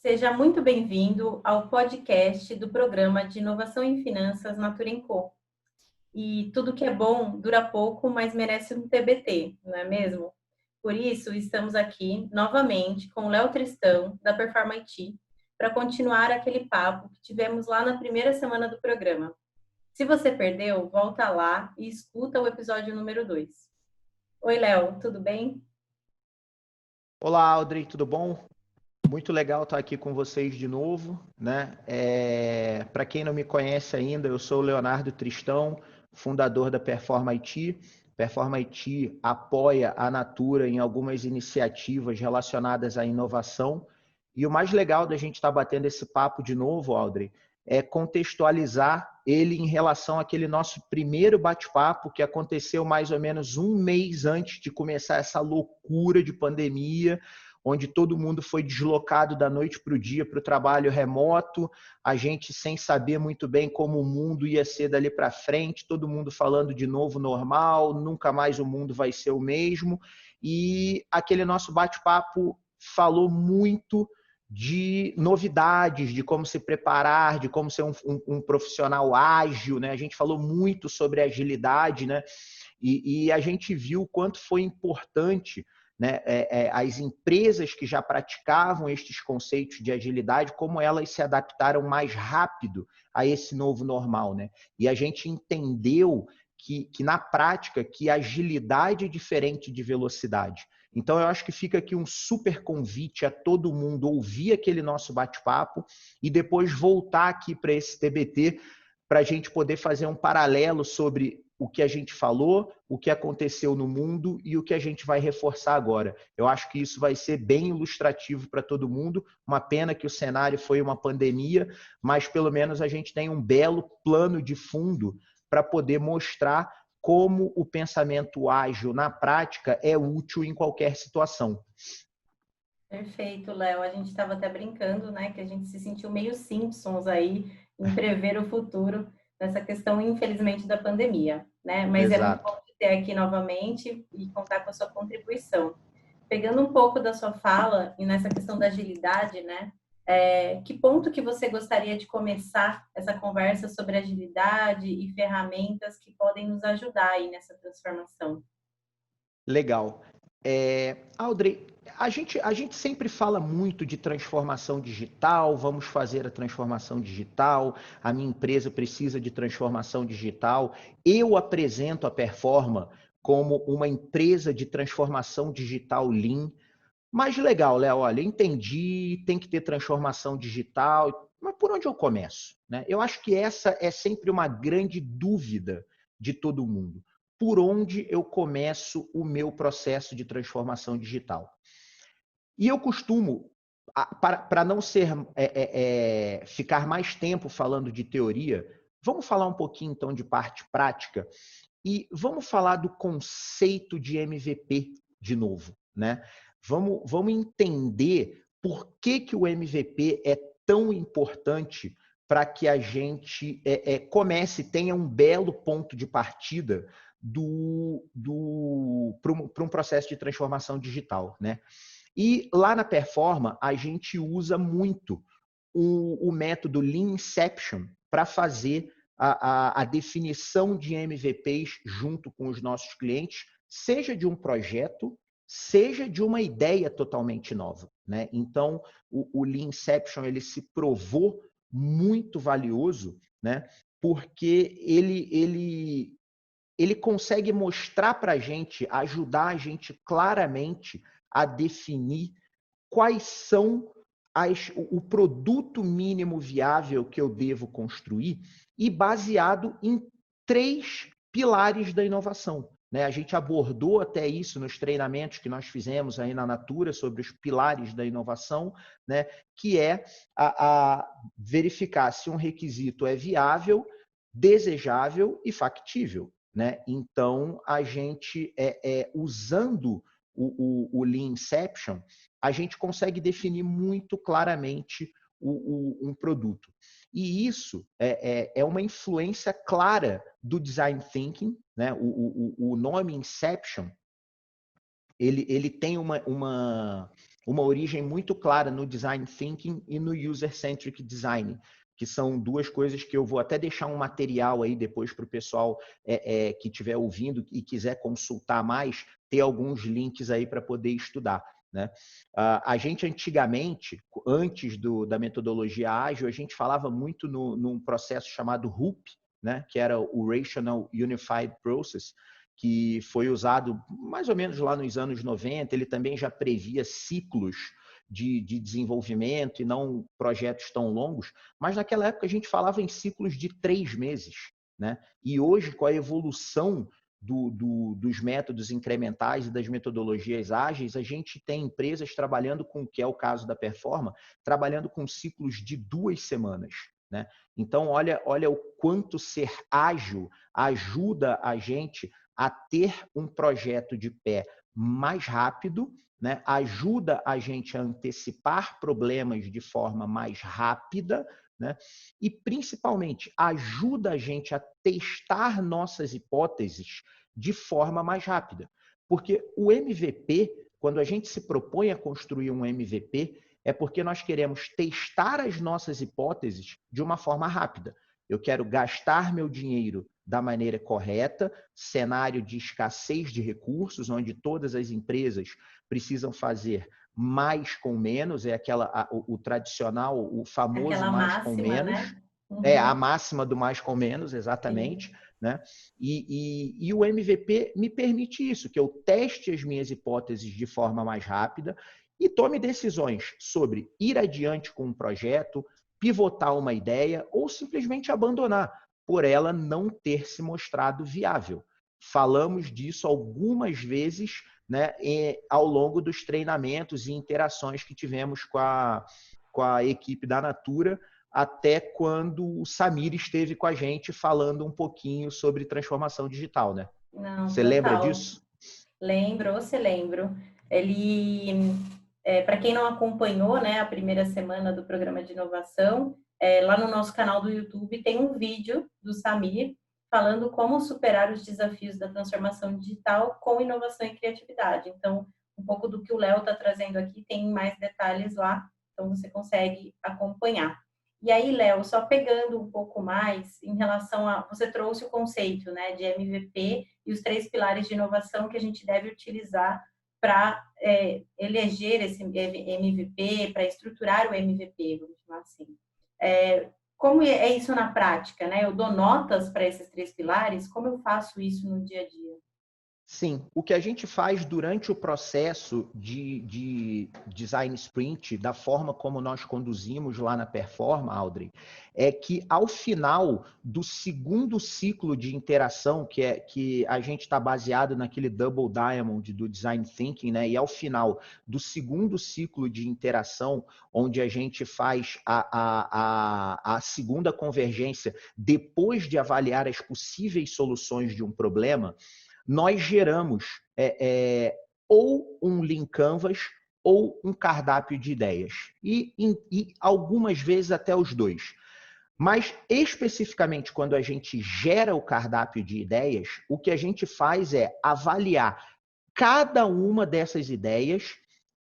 Seja muito bem-vindo ao podcast do programa de Inovação em Finanças Natura Co. E tudo que é bom dura pouco, mas merece um TBT, não é mesmo? Por isso, estamos aqui novamente com o Léo Tristão, da Performa IT, para continuar aquele papo que tivemos lá na primeira semana do programa. Se você perdeu, volta lá e escuta o episódio número 2. Oi, Léo, tudo bem? Olá, Audrey, tudo bom? Muito legal estar aqui com vocês de novo, né? Para quem não me conhece ainda, eu sou o Leonardo Tristão, fundador da Performa IT. Performa IT apoia a Natura em algumas iniciativas relacionadas à inovação. E o mais legal da gente estar batendo esse papo de novo, Audrey, é contextualizar ele em relação àquele nosso primeiro bate-papo que aconteceu mais ou menos um mês antes de começar essa loucura de pandemia, onde todo mundo foi deslocado da noite para o dia para o trabalho remoto, a gente sem saber muito bem como o mundo ia ser dali para frente, todo mundo falando de novo normal, nunca mais o mundo vai ser o mesmo, e aquele nosso bate-papo falou muito de novidades, de como se preparar, de como ser um profissional ágil, né? A gente falou muito sobre agilidade, né? E a gente viu o quanto foi importante, né, as empresas que já praticavam estes conceitos de agilidade, como elas se adaptaram mais rápido a esse novo normal, né? E a gente entendeu que na prática, que agilidade é diferente de velocidade. Então, eu acho que fica aqui um super convite a todo mundo ouvir aquele nosso bate-papo e depois voltar aqui para esse TBT para a gente poder fazer um paralelo sobre o que a gente falou, o que aconteceu no mundo e o que a gente vai reforçar agora. Eu acho que isso vai ser bem ilustrativo para todo mundo. Uma pena que o cenário foi uma pandemia, mas pelo menos a gente tem um belo plano de fundo para poder mostrar como o pensamento ágil na prática é útil em qualquer situação. Perfeito, Léo. A gente estava até brincando, né, que a gente se sentiu meio Simpsons aí em prever o futuro nessa questão, infelizmente, da pandemia, né? Mas é muito bom Exato. te ter aqui novamente e contar com a sua contribuição. Pegando um pouco da sua fala e nessa questão da agilidade, né? Que ponto que você gostaria de começar essa conversa sobre agilidade e ferramentas que podem nos ajudar aí nessa transformação? Legal. Audrey, a gente sempre fala muito de transformação digital, vamos fazer a transformação digital, a minha empresa precisa de transformação digital. Eu apresento a Performa como uma empresa de transformação digital Lean. Mas legal, Léo, olha, entendi, tem que ter transformação digital, mas por onde eu começo? Né? Eu acho que essa é sempre uma grande dúvida de todo mundo. Por onde eu começo o meu processo de transformação digital? E eu costumo, para não ficar mais tempo falando de teoria, vamos falar um pouquinho então de parte prática e vamos falar do conceito de MVP de novo, né? Vamos entender por que o MVP é tão importante para que a gente comece, tenha um belo ponto de partida para um processo de transformação digital, né? E lá na Performa, a gente usa muito o método Lean Inception para fazer a definição de MVPs junto com os nossos clientes, seja de um projeto, seja de uma ideia totalmente nova, né? Então, o Lean Inception ele se provou muito valioso, né? Porque ele consegue mostrar para a gente, ajudar a gente claramente a definir quais são o produto mínimo viável que eu devo construir e baseado em 3 pilares da inovação. Né? A gente abordou até isso nos treinamentos que nós fizemos aí na Natura sobre os pilares da inovação, né? Que é a verificar se um requisito é viável, desejável e factível. Né? Então, a gente, usando o Lean Inception, a gente consegue definir muito claramente um produto. E isso é uma influência clara do Design Thinking, né? O nome Inception, ele tem uma origem muito clara no design thinking e no user-centric design, que são duas coisas que eu vou até deixar um material aí depois para o pessoal que estiver ouvindo e quiser consultar mais, ter alguns links aí para poder estudar. Né? A gente antigamente, antes da metodologia ágil, a gente falava muito num processo chamado RUP, né? Que era o Rational Unified Process, que foi usado mais ou menos lá nos anos 90, ele também já previa ciclos de desenvolvimento e não projetos tão longos, mas naquela época a gente falava em ciclos de 3 meses. Né? E hoje, com a evolução dos métodos incrementais e das metodologias ágeis, a gente tem empresas trabalhando com, que é o caso da Performa, trabalhando com ciclos de 2 semanas. Né? Então, olha o quanto ser ágil ajuda a gente a ter um projeto de pé mais rápido, né? Ajuda a gente a antecipar problemas de forma mais rápida, né? E, principalmente, ajuda a gente a testar nossas hipóteses de forma mais rápida. Porque o MVP, quando a gente se propõe a construir um MVP, é porque nós queremos testar as nossas hipóteses de uma forma rápida. Eu quero gastar meu dinheiro da maneira correta, cenário de escassez de recursos, onde todas as empresas precisam fazer mais com menos, é o tradicional, o famoso Aquela mais com máxima, menos, né? é a Uhum. máxima do mais com menos, exatamente. Sim. Né? E o MVP me permite isso, que eu teste as minhas hipóteses de forma mais rápida e tome decisões sobre ir adiante com um projeto, pivotar uma ideia ou simplesmente abandonar, por ela não ter se mostrado viável. Falamos disso algumas vezes, né, ao longo dos treinamentos e interações que tivemos com a equipe da Natura, até quando o Samir esteve com a gente falando um pouquinho sobre transformação digital, né? Não, Você lembra total. disso? Lembro, você lembro. Ele, para quem não acompanhou, né, a primeira semana do programa de inovação, lá no nosso canal do YouTube tem um vídeo do Samir falando como superar os desafios da transformação digital com inovação e criatividade. Então, um pouco do que o Léo está trazendo aqui tem mais detalhes lá, então você consegue acompanhar. E aí, Léo, só pegando um pouco mais em relação a... Você trouxe o conceito, né, de MVP e os 3 pilares de inovação que a gente deve utilizar para eleger esse MVP, para estruturar o MVP, vamos chamar assim. Como é isso na prática, né? Eu dou notas para esses 3 pilares, como eu faço isso no dia a dia? Sim, o que a gente faz durante o processo de design sprint, da forma como nós conduzimos lá na Performa, Audrey, é que ao final do segundo ciclo de interação, que a gente está baseado naquele Double Diamond do Design Thinking, né? E ao final do segundo ciclo de interação, onde a gente faz a segunda convergência, depois de avaliar as possíveis soluções de um problema, nós geramos ou um Lean Canvas ou um cardápio de ideias. E algumas vezes até os dois. Mas, especificamente, quando a gente gera o cardápio de ideias, o que a gente faz é avaliar cada uma dessas ideias.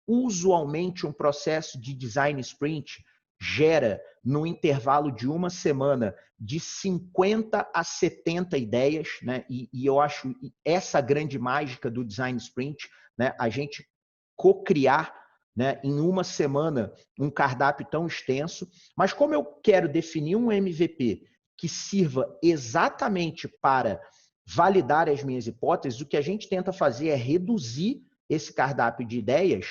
Usualmente, um processo de design sprint gera, no intervalo de uma semana, de 50 a 70 ideias, né? E eu acho essa grande mágica do design sprint, né? A gente co-criar, né, em uma semana um cardápio tão extenso. Mas como eu quero definir um MVP que sirva exatamente para validar as minhas hipóteses, o que a gente tenta fazer é reduzir esse cardápio de ideias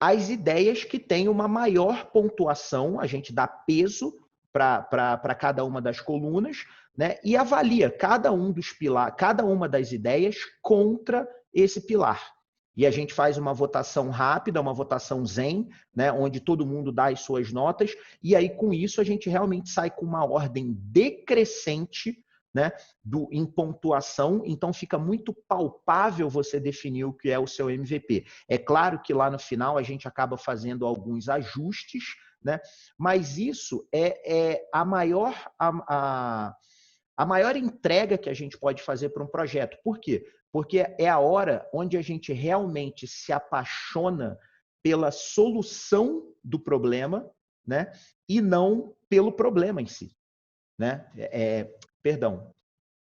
as ideias que têm uma maior pontuação, a gente dá peso para cada uma das colunas, né? E avalia cada um dos pilares, cada uma das ideias contra esse pilar. E a gente faz uma votação rápida, uma votação zen, né? Onde todo mundo dá as suas notas, e aí com isso a gente realmente sai com uma ordem decrescente, né, em pontuação, então fica muito palpável você definir o que é o seu MVP. É claro que lá no final a gente acaba fazendo alguns ajustes, né, mas isso é a maior entrega que a gente pode fazer para um projeto. Por quê? Porque é a hora onde a gente realmente se apaixona pela solução do problema, né? E não pelo problema em si, né? Perdão,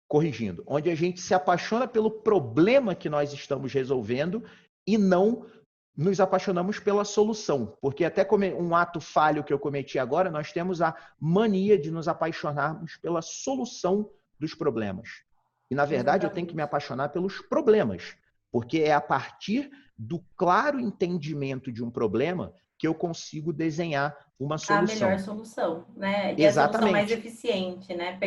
corrigindo, onde a gente se apaixona pelo problema que nós estamos resolvendo e não nos apaixonamos pela solução, porque até um ato falho que eu cometi agora, nós temos a mania de nos apaixonarmos pela solução dos problemas. E, na verdade, eu tenho que me apaixonar pelos problemas, porque é a partir do claro entendimento de um problema que eu consigo desenhar uma solução. A melhor solução, né? E Exatamente. a solução mais eficiente, né?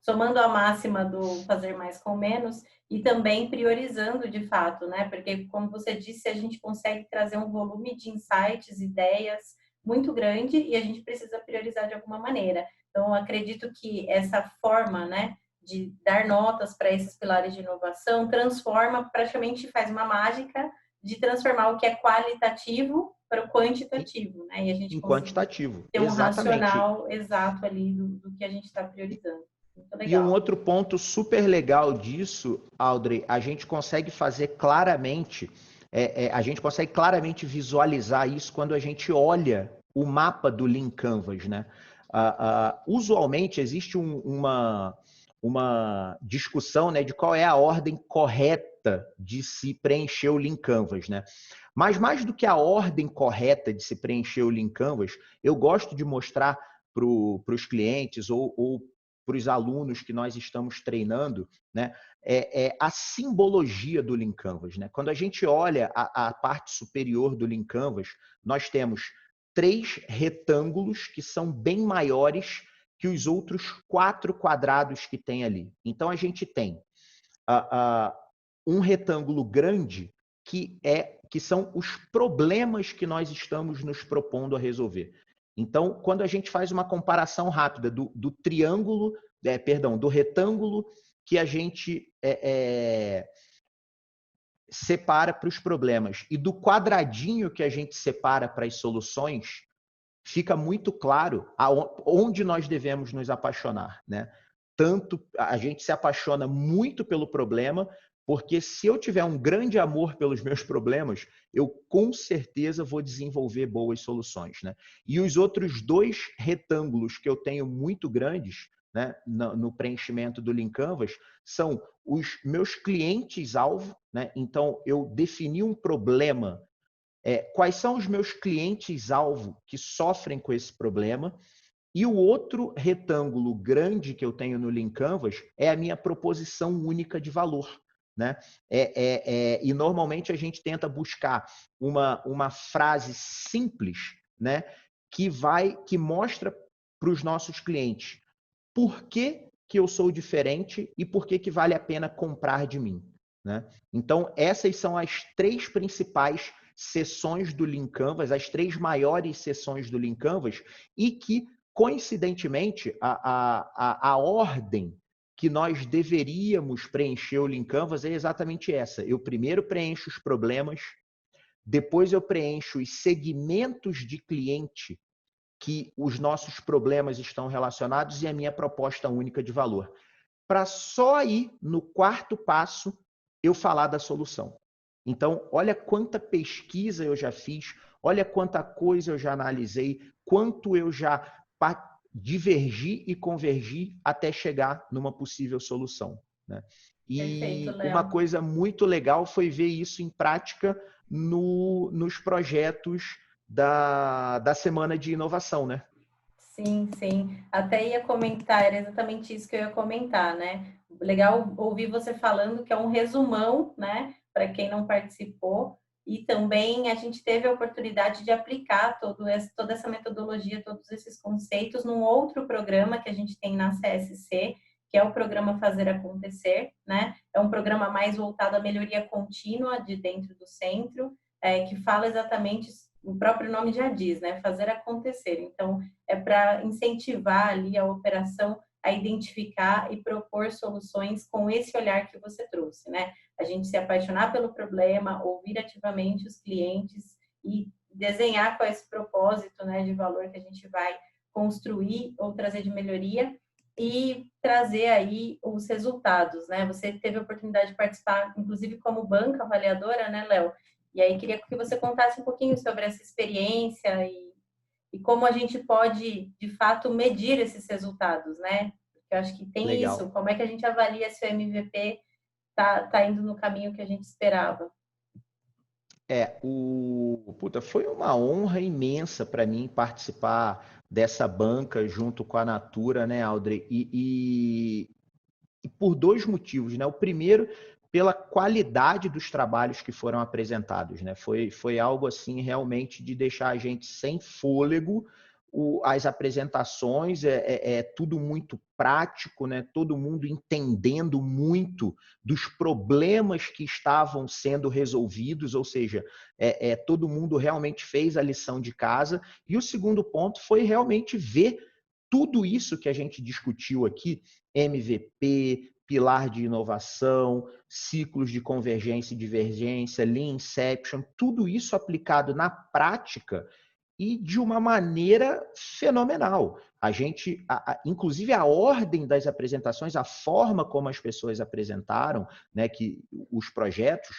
Somando a máxima do fazer mais com menos e também priorizando de fato, né? Porque, como você disse, a gente consegue trazer um volume de insights, ideias muito grande e a gente precisa priorizar de alguma maneira. Então, acredito que essa forma, né, de dar notas para esses pilares de inovação transforma, praticamente faz uma mágica de transformar o que é qualitativo para o quantitativo, né? E a gente quantitativo, ter um exatamente. racional exato ali do que a gente está priorizando. Muito legal. E um outro ponto super legal disso, Audrey, a gente consegue fazer claramente, a gente consegue claramente visualizar isso quando a gente olha o mapa do Lean Canvas, né? Usualmente existe uma discussão, né, de qual é a ordem correta de se preencher o Lean Canvas, né? Mas mais do que a ordem correta de se preencher o Lean Canvas, eu gosto de mostrar para os clientes ou para os alunos que nós estamos treinando, né, a simbologia do Lean Canvas, né? Quando a gente olha a parte superior do Lean Canvas, nós temos 3 retângulos que são bem maiores que os outros 4 quadrados que tem ali. Então, a gente tem um retângulo grande que são os problemas que nós estamos nos propondo a resolver. Então, quando a gente faz uma comparação rápida do triângulo, do retângulo que a gente separa para os problemas e do quadradinho que a gente separa para as soluções, fica muito claro onde nós devemos nos apaixonar, né? Tanto a gente se apaixona muito pelo problema, porque se eu tiver um grande amor pelos meus problemas, eu com certeza vou desenvolver boas soluções, né? E os outros 2 retângulos que eu tenho muito grandes, né, no preenchimento do Lean Canvas, são os meus clientes-alvo, né? Então, eu defini um problema. Quais são os meus clientes-alvo que sofrem com esse problema? E o outro retângulo grande que eu tenho no Lean Canvas é a minha proposição única de valor, né? E normalmente a gente tenta buscar uma frase simples, né, que mostra para os nossos clientes por que eu sou diferente e por que vale a pena comprar de mim, né? Então, essas são as 3 principais seções do Lean Canvas, as 3 maiores seções do Lean Canvas, e que, coincidentemente, a ordem que nós deveríamos preencher o Lean Canvas é exatamente essa. Eu primeiro preencho os problemas, depois eu preencho os segmentos de cliente que os nossos problemas estão relacionados e a minha proposta única de valor. Para só aí, no 4º passo, eu falar da solução. Então, olha quanta pesquisa eu já fiz, olha quanta coisa eu já analisei, quanto eu já divergi e convergi até chegar numa possível solução, né? E Perfeito, uma Léo. coisa muito legal foi ver isso em prática nos projetos da Semana de Inovação, né? Sim, sim. Até ia comentar, era exatamente isso que eu ia comentar, né? Legal ouvir você falando que é um resumão, né? Para quem não participou. E também a gente teve a oportunidade de aplicar toda essa metodologia, todos esses conceitos num outro programa que a gente tem na CSC, que é o programa Fazer Acontecer, né? É um programa mais voltado à melhoria contínua de dentro do centro, que fala exatamente, o próprio nome já diz, né? Fazer acontecer. Então, é para incentivar ali a operação a identificar e propor soluções com esse olhar que você trouxe, né? A gente se apaixonar pelo problema, ouvir ativamente os clientes e desenhar qual é esse propósito, né, de valor que a gente vai construir ou trazer de melhoria e trazer aí os resultados, né? Você teve a oportunidade de participar, inclusive como banca avaliadora, né, Léo? E aí queria que você contasse um pouquinho sobre essa experiência e como a gente pode, de fato, medir esses resultados, né? Porque eu acho que tem isso, Legal. como é que a gente avalia se o MVP tá indo no caminho que a gente esperava? Puta, foi uma honra imensa para mim participar dessa banca junto com a Natura, né, Audrey? E por dois motivos, né? O primeiro, pela qualidade dos trabalhos que foram apresentados, né? Foi algo assim realmente de deixar a gente sem fôlego. As apresentações é tudo muito prático, né? Todo mundo entendendo muito dos problemas que estavam sendo resolvidos, ou seja, todo mundo realmente fez a lição de casa. E o segundo ponto foi realmente ver tudo isso que a gente discutiu aqui, MVP, pilar de inovação, ciclos de convergência e divergência, Lean Inception, tudo isso aplicado na prática e de uma maneira fenomenal. A gente, inclusive a ordem das apresentações, a forma como as pessoas apresentaram, né, que os projetos,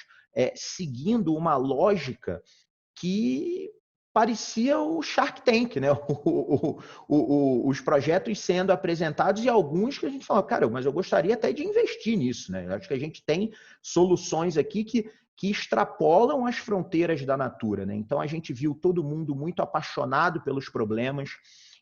seguindo uma lógica que parecia o Shark Tank, né? Os projetos sendo apresentados e alguns que a gente fala, cara, mas eu gostaria até de investir nisso, né? Eu acho que a gente tem soluções aqui que extrapolam as fronteiras da Natura, né? Então a gente viu todo mundo muito apaixonado pelos problemas,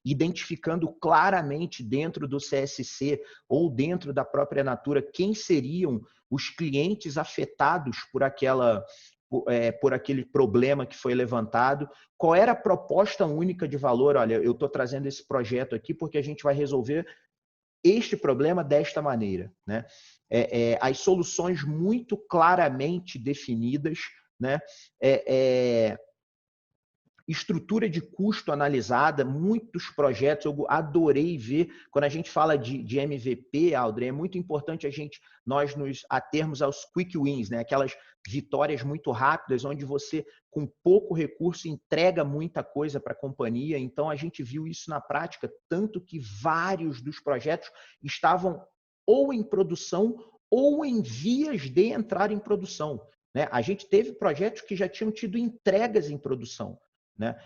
identificando claramente dentro do CSC ou dentro da própria Natura quem seriam os clientes afetados por aquele problema que foi levantado, qual era a proposta única de valor. Olha, eu estou trazendo esse projeto aqui porque a gente vai resolver este problema desta maneira, né? As soluções muito claramente definidas, né? Estrutura de custo analisada, muitos projetos, eu adorei ver, quando a gente fala de MVP, Audrey, é muito importante nós nos atermos aos quick wins, né? Aquelas vitórias muito rápidas, onde você, com pouco recurso, entrega muita coisa para a companhia. Então, a gente viu isso na prática, tanto que vários dos projetos estavam ou em produção ou em vias de entrar em produção, né? A gente teve projetos que já tinham tido entregas em produção, né?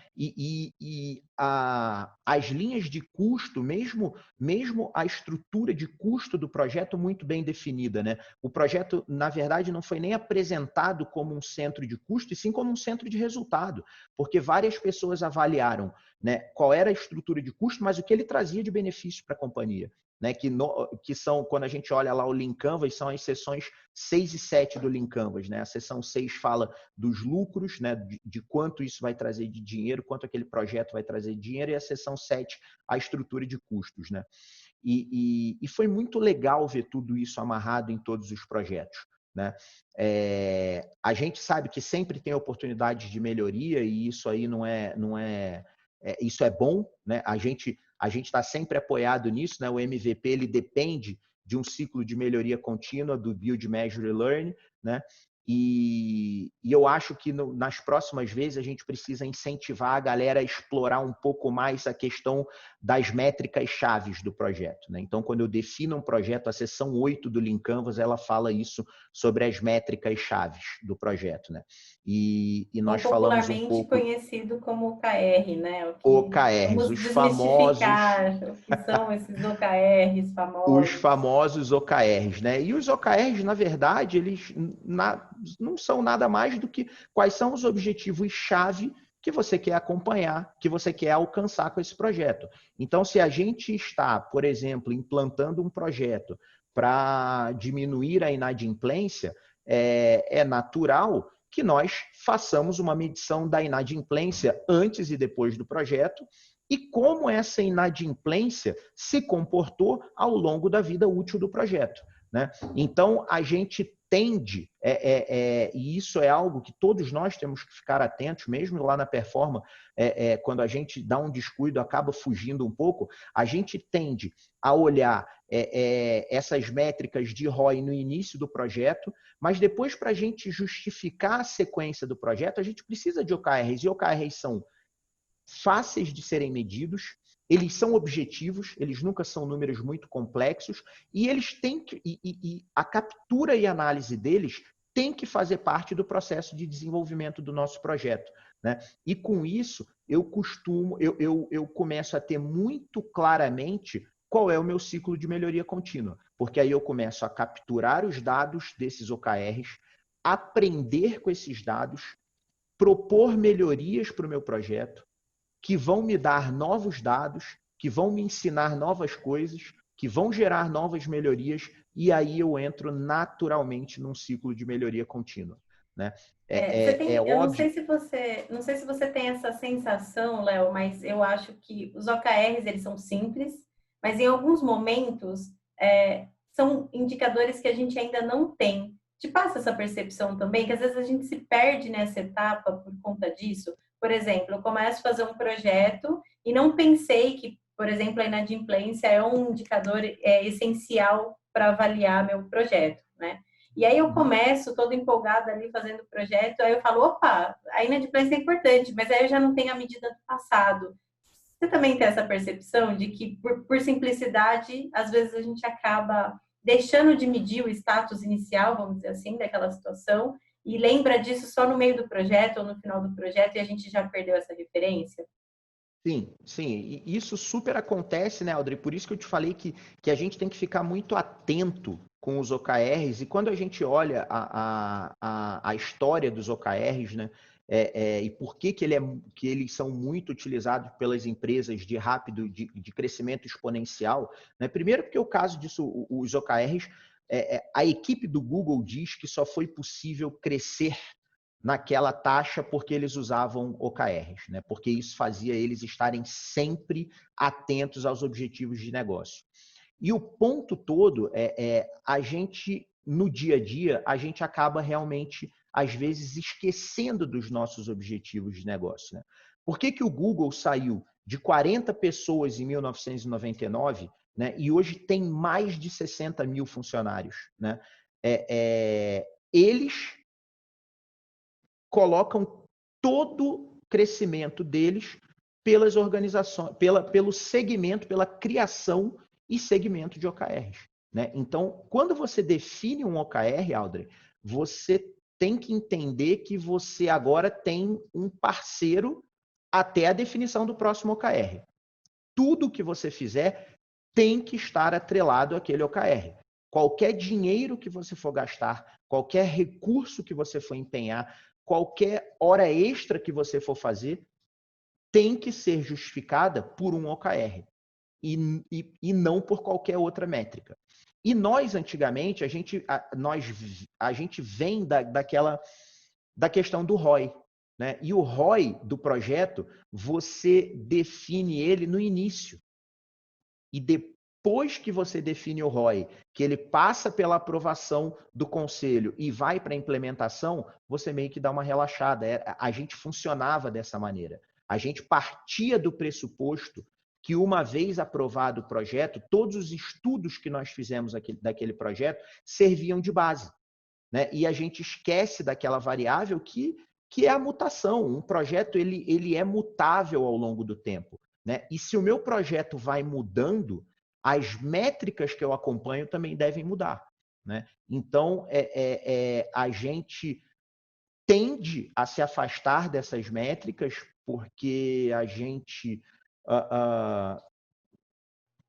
As linhas de custo, mesmo a estrutura de custo do projeto muito bem definida, né? O projeto, na verdade, não foi nem apresentado como um centro de custo, e sim como um centro de resultado, porque várias pessoas avaliaram, né, qual era a estrutura de custo, mas o que ele trazia de benefício para a companhia. Né, que são, quando a gente olha lá o Lean Canvas, são as seções 6 e 7 do Lean Canvas. Né? A seção 6 fala dos lucros, né, de quanto isso vai trazer de dinheiro, quanto aquele projeto vai trazer de dinheiro, e a seção 7, a estrutura de custos. Né? E foi muito legal ver tudo isso amarrado em todos os projetos. Né? A gente sabe que sempre tem oportunidades de melhoria, e isso aí isso é bom, né? A gente está sempre apoiado nisso, né? O MVP ele depende de um ciclo de melhoria contínua do Build, Measure e Learn, né? E eu acho que nas próximas vezes a gente precisa incentivar a galera a explorar um pouco mais a questão das métricas chaves do projeto. Né? Então, quando eu defino um projeto, a seção 8 do Lean Canvas, ela fala isso sobre as métricas chaves do projeto. Né? E Ou nós falamos um popularmente pouco conhecido como OKR, né? OKRs, Vamos desmistificar o que são esses OKRs os famosos. famosos OKRs, né? E os OKRs, na verdade, eles não são nada mais do que quais são os objetivos-chave que você quer acompanhar, que você quer alcançar com esse projeto. Então, se a gente está, por exemplo, implantando um projeto para diminuir a inadimplência, é natural que nós façamos uma medição da inadimplência antes e depois do projeto e como essa inadimplência se comportou ao longo da vida útil do projeto. Né? Então, a gente tende, e isso é algo que todos nós temos que ficar atentos, mesmo lá na performance, quando a gente dá um descuido, acaba fugindo um pouco, a gente tende a olhar essas métricas de ROI no início do projeto, mas depois, para a gente justificar a sequência do projeto, a gente precisa de OKRs, e OKRs são fáceis de serem medidos, eles são objetivos, eles nunca são números muito complexos, e eles têm a captura e análise deles tem que fazer parte do processo de desenvolvimento do nosso projeto, né? E com isso, eu começo a ter muito claramente qual é o meu ciclo de melhoria contínua, porque aí eu começo a capturar os dados desses OKRs, aprender com esses dados, propor melhorias para o meu projeto, que vão me dar novos dados, que vão me ensinar novas coisas, que vão gerar novas melhorias, e aí eu entro naturalmente num ciclo de melhoria contínua, né? Eu não óbvio. sei se você tem essa sensação, Léo, mas eu acho que os OKRs eles são simples, mas em alguns momentos são indicadores que a gente ainda não tem. Te passa essa percepção também, que às vezes a gente se perde nessa etapa por conta disso? Por exemplo, eu começo a fazer um projeto e não pensei que, por exemplo, a inadimplência é um indicador essencial para avaliar meu projeto, né? E aí eu começo toda empolgada ali fazendo o projeto, aí eu falo, opa, a inadimplência é importante, mas aí eu já não tenho a medida do passado. Você também tem essa percepção de que, por simplicidade, às vezes a gente acaba deixando de medir o status inicial, vamos dizer assim, daquela situação, e lembra disso só no meio do projeto ou no final do projeto e a gente já perdeu essa referência? Sim, sim, e isso super acontece, né, Audrey? Por isso que eu te falei que a gente tem que ficar muito atento com os OKRs, e quando a gente olha a história dos OKRs, né, e por que que eles são muito utilizados pelas empresas de crescimento exponencial, né? Primeiro porque o caso disso, os OKRs, a equipe do Google diz que só foi possível crescer naquela taxa porque eles usavam OKRs, né? Porque isso fazia eles estarem sempre atentos aos objetivos de negócio. E o ponto todo a gente, no dia a dia, a gente acaba realmente, às vezes, esquecendo dos nossos objetivos de negócio, né? Por que o Google saiu de 40 pessoas em 1999, né, e hoje tem mais de 60 mil funcionários, né? Eles colocam todo o crescimento deles pelas organizações, pelo segmento, pela criação e segmento de OKRs, né? Então, quando você define um OKR, Audrey, você tem que entender que você agora tem um parceiro até a definição do próximo OKR. Tudo que você fizer tem que estar atrelado àquele OKR. Qualquer dinheiro que você for gastar, qualquer recurso que você for empenhar, qualquer hora extra que você for fazer, tem que ser justificada por um OKR e não por qualquer outra métrica. E nós, antigamente, a gente vem da questão do ROI, né? E o ROI do projeto, você define ele no início. E depois que você define o ROI, que ele passa pela aprovação do conselho e vai para a implementação, você meio que dá uma relaxada. A gente funcionava dessa maneira. A gente partia do pressuposto que, uma vez aprovado o projeto, todos os estudos que nós fizemos daquele projeto serviam de base, né? E a gente esquece daquela variável que é a mutação. Um projeto ele é mutável ao longo do tempo, né? E se o meu projeto vai mudando, as métricas que eu acompanho também devem mudar, né? Então, a gente tende a se afastar dessas métricas porque a gente,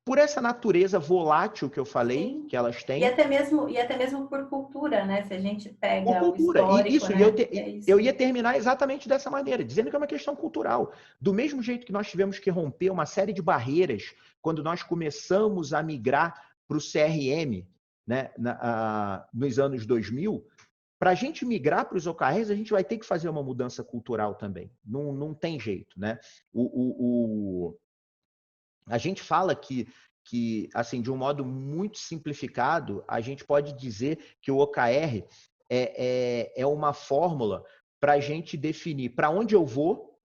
por essa natureza volátil que eu falei, Sim. que elas E têm, até mesmo por cultura, né? Se a gente por pega o cultura. histórico, né? E é Eu isso. ia terminar exatamente dessa maneira, dizendo que é uma questão cultural. Do mesmo jeito que nós tivemos que romper uma série de barreiras quando nós começamos a migrar para o CRM, né, nos anos 2000, para a gente migrar para os OKRs, a gente vai ter que fazer uma mudança cultural também. Não tem jeito, né? A gente fala que, assim, de um modo muito simplificado, a gente pode dizer que o OKR é uma fórmula para a gente definir para onde eu vou,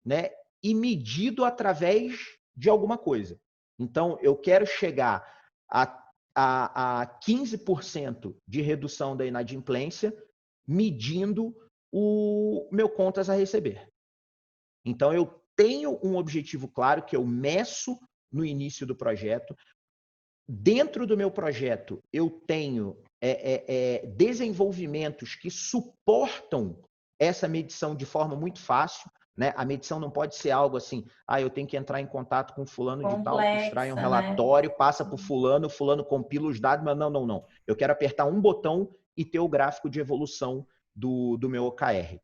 né, e medido através de alguma coisa. Então, eu quero chegar a 15% de redução da inadimplência medindo o meu contas a receber. Então, eu tenho um objetivo claro que eu meço no início do projeto. Dentro do meu projeto, eu tenho desenvolvimentos que suportam essa medição de forma muito fácil, né? A medição não pode ser algo assim, eu tenho que entrar em contato com fulano de tal, que extrai um Complexa, né? relatório, passa para o fulano, fulano compila os dados, mas não. Eu quero apertar um botão e ter o gráfico de evolução do meu OKR.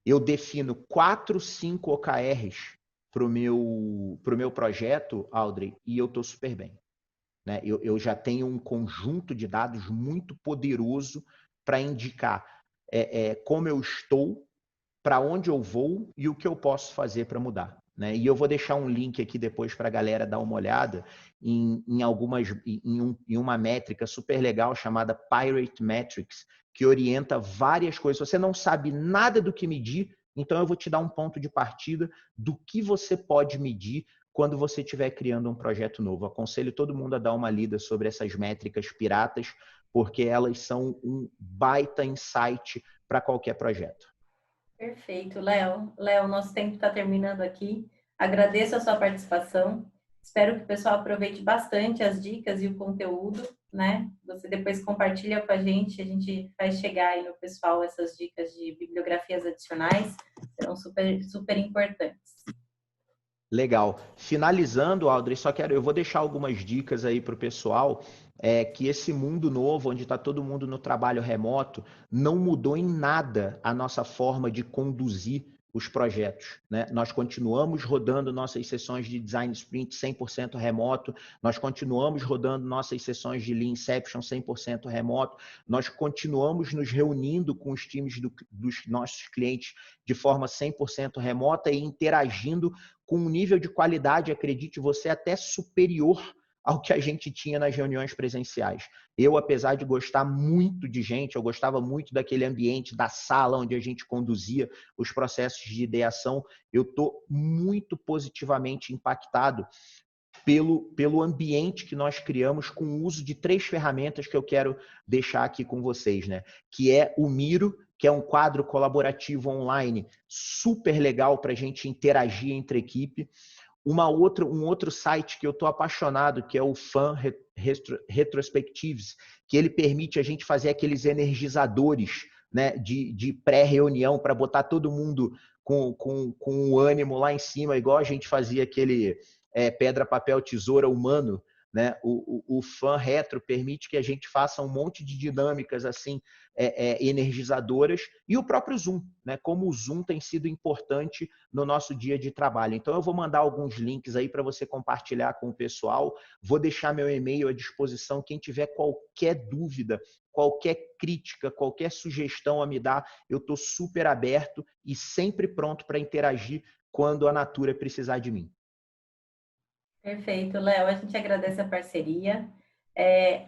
Eu defino 4, 5 OKRs para o meu projeto, Audrey, e eu estou super bem. Né? Eu já tenho um conjunto de dados muito poderoso para indicar como eu estou, para onde eu vou e o que eu posso fazer para mudar. Né? E eu vou deixar um link aqui depois para a galera dar uma olhada em uma métrica super legal chamada Pirate Metrics, que orienta várias coisas. Você não sabe nada do que medir, então eu vou te dar um ponto de partida do que você pode medir quando você estiver criando um projeto novo. Aconselho todo mundo a dar uma lida sobre essas métricas piratas, porque elas são um baita insight para qualquer projeto. Perfeito, Léo. Léo, nosso tempo está terminando aqui. Agradeço a sua participação. Espero que o pessoal aproveite bastante as dicas e o conteúdo, né? Você depois compartilha com a gente faz chegar aí no pessoal essas dicas de bibliografias adicionais, serão super, super importantes. Legal. Finalizando, Audrey, eu vou deixar algumas dicas aí para o pessoal, que esse mundo novo, onde está todo mundo no trabalho remoto, não mudou em nada a nossa forma de conduzir os projetos. Né? Nós continuamos rodando nossas sessões de Design Sprint 100% remoto, nós continuamos rodando nossas sessões de Lean Inception 100% remoto, nós continuamos nos reunindo com os times dos nossos clientes de forma 100% remota e interagindo com um nível de qualidade, acredite você, até superior ao que a gente tinha nas reuniões presenciais. Eu, apesar de gostar muito de gente, eu gostava muito daquele ambiente, da sala onde a gente conduzia os processos de ideação, eu estou muito positivamente impactado pelo ambiente que nós criamos com o uso de 3 ferramentas que eu quero deixar aqui com vocês, né? Que é o Miro, que é um quadro colaborativo online super legal para a gente interagir entre equipe. Um outro site que eu estou apaixonado, que é o Fan Retrospectives, que ele permite a gente fazer aqueles energizadores, né, de pré-reunião para botar todo mundo com o ânimo lá em cima, igual a gente fazia aquele pedra, papel, tesoura humano. Né? O Fan Retro permite que a gente faça um monte de dinâmicas assim energizadoras, e o próprio Zoom, né? Como o Zoom tem sido importante no nosso dia de trabalho. Então eu vou mandar alguns links aí para você compartilhar com o pessoal, vou deixar meu e-mail à disposição, quem tiver qualquer dúvida, qualquer crítica, qualquer sugestão a me dar, eu estou super aberto e sempre pronto para interagir quando a Natura precisar de mim. Perfeito, Léo. A gente agradece a parceria.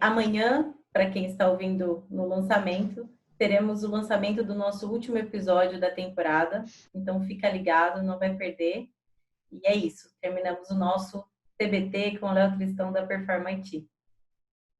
Amanhã, para quem está ouvindo no lançamento, teremos o lançamento do nosso último episódio da temporada. Então, fica ligado, não vai perder. E é isso. Terminamos o nosso TBT com o Léo Tristão da Performa IT.